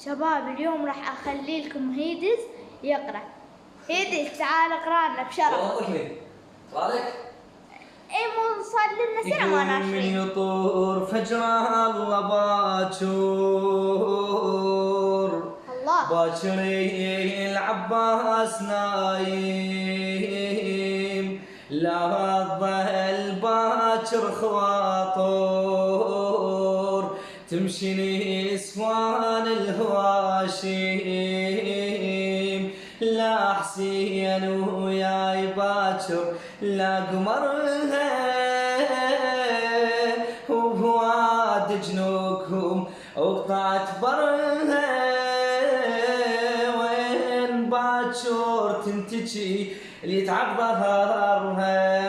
شباب اليوم راح اخلي لكم هيدز يقرا. هيدز تعال اقرا لنا بشرف. والله ليه؟ اقرا لك؟ اي مو صار لنا سنه ما ناشرين. من يطور فجر الله باكر الله باكر العباس نايم لا الظل باكر خواطر تمشي نسوان الهواشيم لا حسين وياي باكر لا قمرها وبواد جنوكهم وقطعت برها وين باكر تنتجي اللي تعب ظهرها